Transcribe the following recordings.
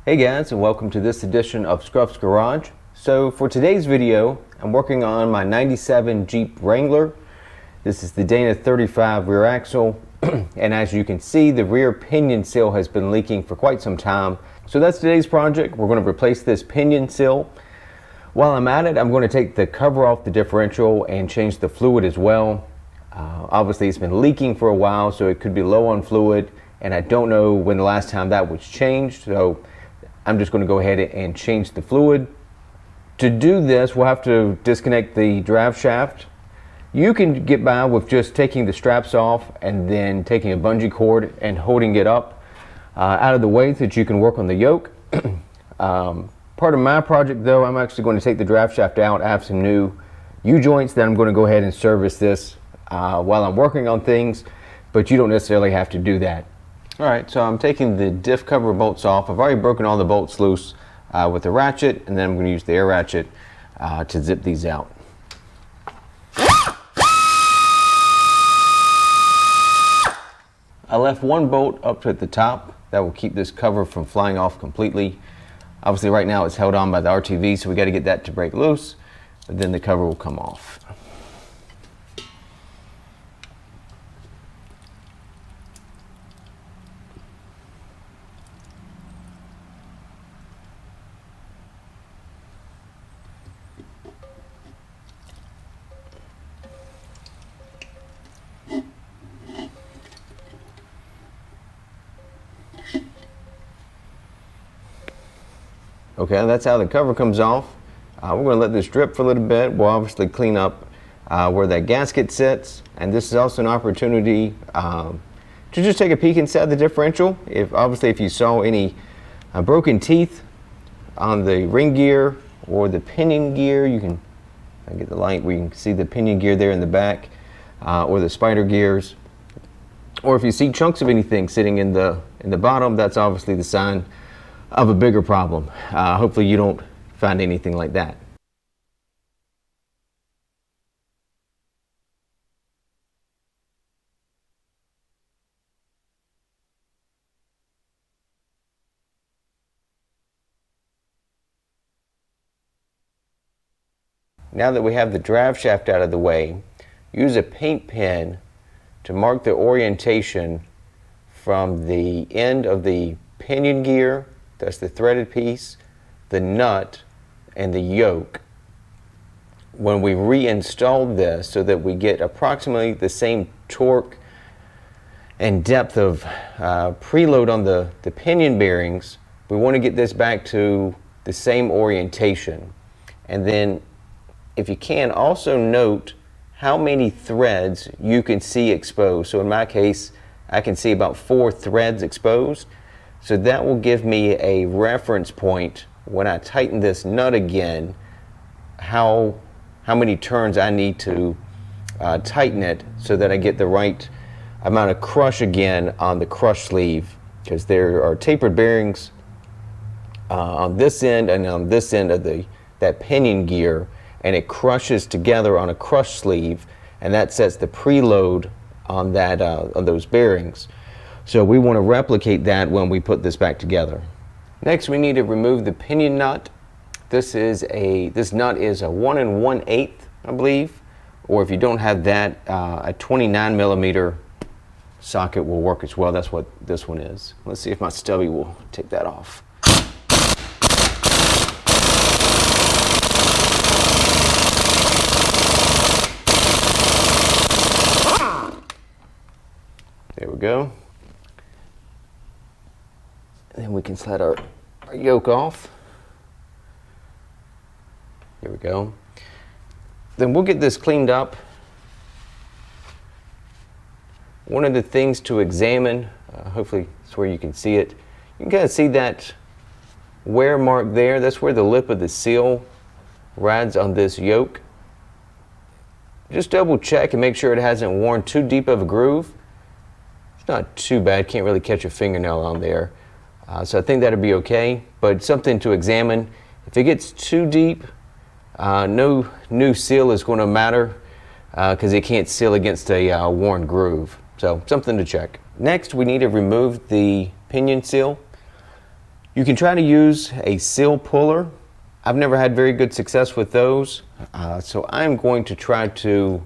Hey guys, and welcome to this edition of Scruff's Garage. So for today's video, I'm working on my 97 Jeep Wrangler. This is the D35 rear axle, and as you can see, the rear pinion seal has been leaking for quite some time. So that's today's project. We're going to replace this pinion seal. While I'm at it, I'm going to take the cover off the differential and change the fluid as well. Obviously it's been leaking for a while, so it could be low on fluid, and I don't know when the last time that was changed, so I'm just going to go ahead and change the fluid. To do this, we'll have to disconnect the drive shaft. You can get by with just taking the straps off and then taking a bungee cord and holding it up out of the way so that you can work on the yoke. Part of my project though, I'm actually going to take the drive shaft out. I have some new U-joints that I'm going to go ahead and service this while I'm working on things, but you don't necessarily have to do that. Alright, so I'm taking the diff cover bolts off. I've already broken all the bolts loose with the ratchet, and then I'm going to use the air ratchet to zip these out. I left one bolt up at the top that will keep this cover from flying off completely. Obviously right now it's held on by the RTV, so we got to get that to break loose, but then the cover will come off. Okay, that's how the cover comes off. We're going to let this drip for a little bit. We'll obviously clean up where that gasket sits, and this is also an opportunity to just take a peek inside the differential. If you saw any broken teeth on the ring gear or the pinion gear, you can get the light where you can see the pinion gear there in the back, or the spider gears, or if you see chunks of anything sitting in the bottom, that's obviously the sign of a bigger problem. Hopefully you don't find anything like that. Now that we have the drive shaft out of the way, use a paint pen to mark the orientation from the end of the pinion gear, that's the threaded piece, the nut, and the yoke, when we reinstall this, so that we get approximately the same torque and depth of preload on the pinion bearings. We want to get this back to the same orientation. And then, if you can, also note how many threads you can see exposed. So in my case, I can see about 4 threads exposed. So that will give me a reference point when I tighten this nut again, how many turns I need to tighten it so that I get the right amount of crush again on the crush sleeve, because there are tapered bearings on this end and on this end of that pinion gear, and it crushes together on a crush sleeve, and that sets the preload on that on those bearings. So we want to replicate that when we put this back together. Next, we need to remove the pinion nut. This nut is a 1 1/8, I believe, or if you don't have that, a 29mm socket will work as well. That's what this one is. Let's see if my stubby will take that off. There we go. And then we can slide our yoke off. Here we go. Then we'll get this cleaned up. One of the things to examine, hopefully it's where you can see it. You can kind of see that wear mark there. That's where the lip of the seal rides on this yoke. Just double check and make sure it hasn't worn too deep of a groove. It's not too bad, can't really catch a fingernail on there. So I think that'd be okay, but something to examine. If it gets too deep, no new seal is going to matter because it can't seal against a worn groove. So something to check. Next, we need to remove the pinion seal. You can try to use a seal puller. I've never had very good success with those, so I'm going to try to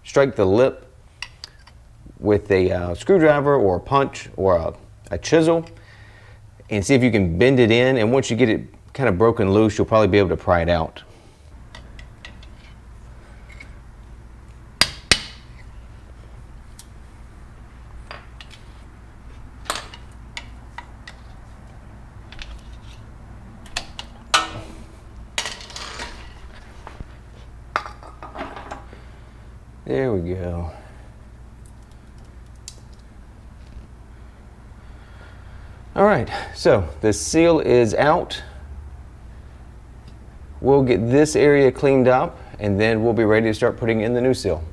strike the lip with a screwdriver or a punch or a chisel, and see if you can bend it in, and once you get it kind of broken loose, you'll probably be able to pry it out. There we go. All right, so the seal is out. We'll get this area cleaned up, and then we'll be ready to start putting in the new seal.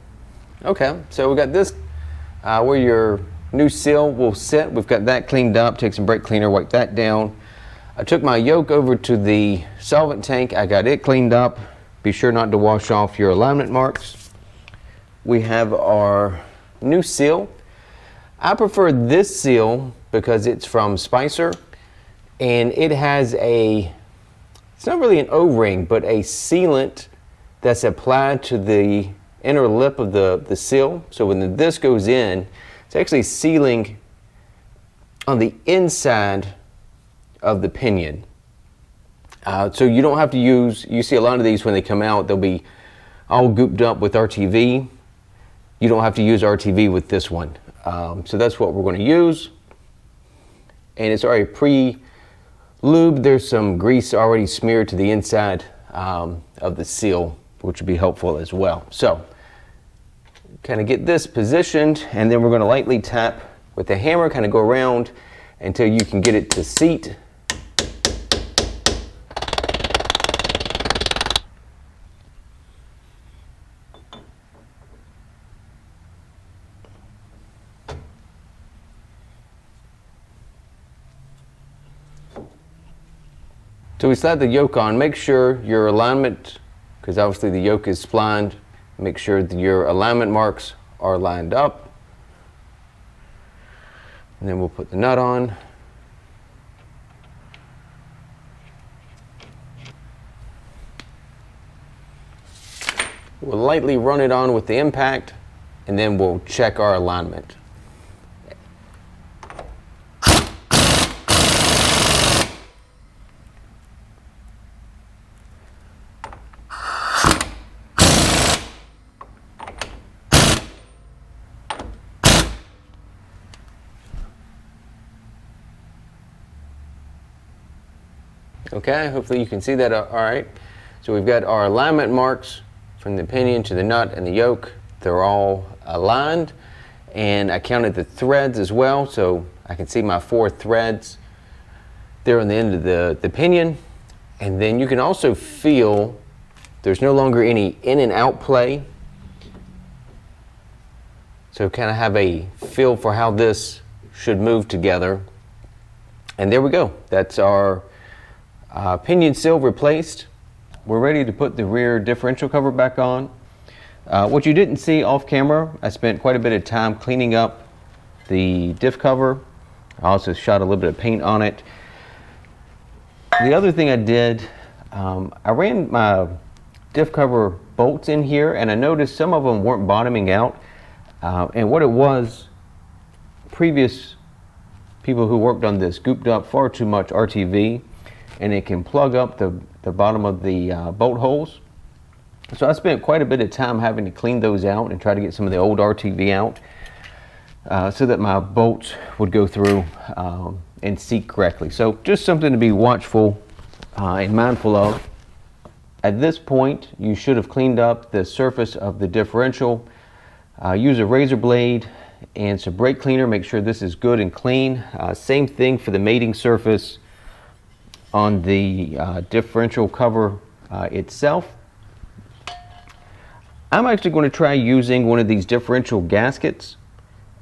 Okay, so we got this where your new seal will sit. We've got that cleaned up. Take some brake cleaner, wipe that down. I took my yoke over to the solvent tank. I got it cleaned up. Be sure not to wash off your alignment marks. We have our new seal. I prefer this seal because it's from Spicer, and it has it's not really an O-ring, but a sealant that's applied to the inner lip of the seal. So when this goes in, it's actually sealing on the inside of the pinion. So you don't have to you see a lot of these when they come out, they'll be all gooped up with RTV. You don't have to use RTV with this one. So that's what we're going to use. And it's already pre-lubed. There's some grease already smeared to the inside of the seal, which would be helpful as well. So kind of get this positioned, and then we're going to lightly tap with the hammer, kind of go around until you can get it to seat. So we slide the yoke on. Make sure your alignment, because obviously the yoke is splined, make sure that your alignment marks are lined up. And then we'll put the nut on. We'll lightly run it on with the impact, and then we'll check our alignment. Okay, hopefully you can see that all right. So we've got our alignment marks from the pinion to the nut and the yoke. They're all aligned, and I counted the threads as well, so I can see my 4 threads there on the end of the pinion. And then you can also feel there's no longer any in and out play. So kind of have a feel for how this should move together. And there we go. That's our pinion seal replaced. We're ready to put the rear differential cover back on. What you didn't see off camera, I spent quite a bit of time cleaning up the diff cover. I also shot a little bit of paint on it. The other thing I did, I ran my diff cover bolts in here, and I noticed some of them weren't bottoming out. And what it was, previous people who worked on this gooped up far too much RTV, and it can plug up the bottom of the bolt holes. So I spent quite a bit of time having to clean those out and try to get some of the old RTV out so that my bolts would go through and seat correctly. So just something to be watchful and mindful of. At this point, you should have cleaned up the surface of the differential. Use a razor blade and some brake cleaner. Make sure this is good and clean. Same thing for the mating surface on the differential cover itself. I'm actually going to try using one of these differential gaskets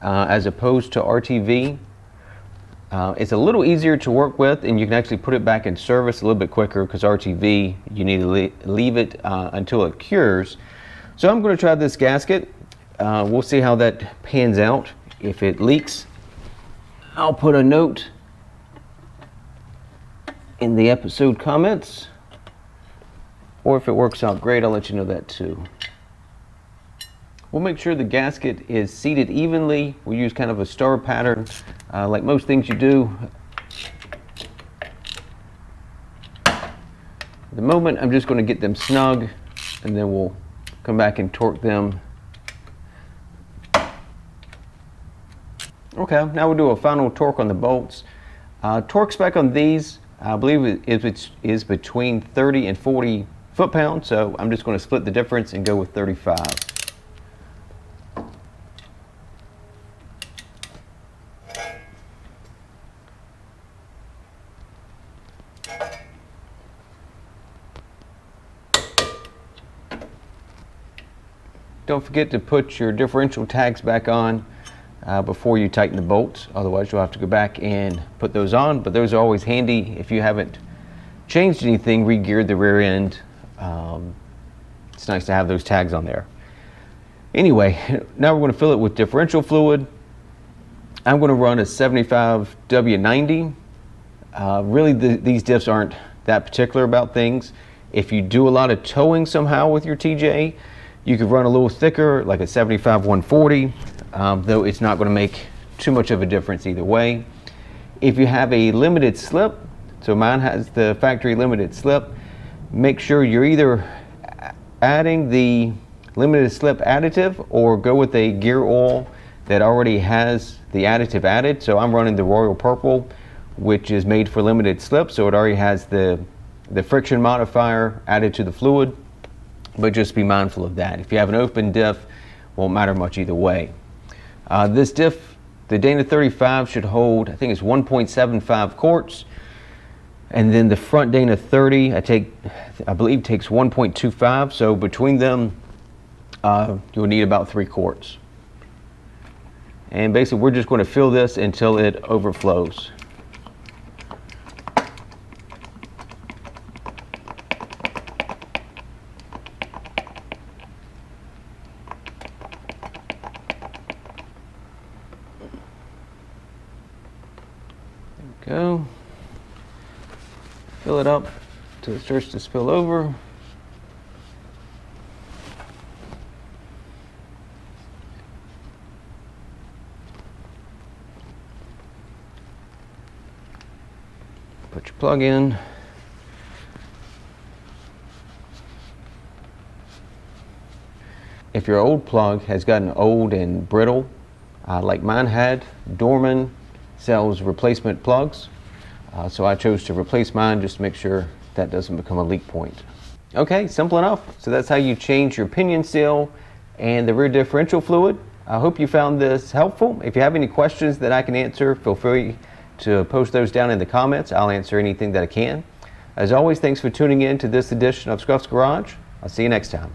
as opposed to RTV. It's a little easier to work with, and you can actually put it back in service a little bit quicker, because RTV, you need to leave it until it cures. So I'm going to try this gasket. We'll see how that pans out. If it leaks, I'll put a note in the episode comments. Or if it works out great, I'll let you know that too. We'll make sure the gasket is seated evenly. We use kind of a star pattern, like most things you do. At the moment, I'm just going to get them snug, and then we'll come back and torque them. Okay, now we'll do a final torque on the bolts. Torque spec on these, I believe it is between 30 and 40 foot-pounds, so I'm just going to split the difference and go with 35. Don't forget to put your differential tags back on before you tighten the bolts. Otherwise, you'll have to go back and put those on. But those are always handy if you haven't changed anything, re-geared the rear end. It's nice to have those tags on there. Anyway, now we're going to fill it with differential fluid. I'm going to run a 75 W90. Really, these diffs aren't that particular about things. If you do a lot of towing somehow with your TJ, you could run a little thicker, like a 75 140, though it's not going to make too much of a difference either way. If you have a limited slip, so mine has the factory limited slip, make sure you're either adding the limited slip additive or go with a gear oil that already has the additive added. So I'm running the Royal Purple, which is made for limited slip, so it already has the friction modifier added to the fluid. But just be mindful of that. If you have an open diff, won't matter much either way. This diff, the Dana 35, should hold, I think it's 1.75 quarts. And then the front Dana 30, I believe takes 1.25. So between them, you'll need about 3 quarts. And basically, we're just going to fill this until it overflows. Go. Fill it up till it starts to spill over. Put your plug in. If your old plug has gotten old and brittle, like mine had, Dorman sells replacement plugs, so I chose to replace mine just to make sure that doesn't become a leak point. Okay, simple enough. So that's how you change your pinion seal and the rear differential fluid. I hope you found this helpful. If you have any questions that I can answer, feel free to post those down in the comments. I'll answer anything that I can. As always, thanks for tuning in to this edition of Scruff's Garage. I'll see you next time.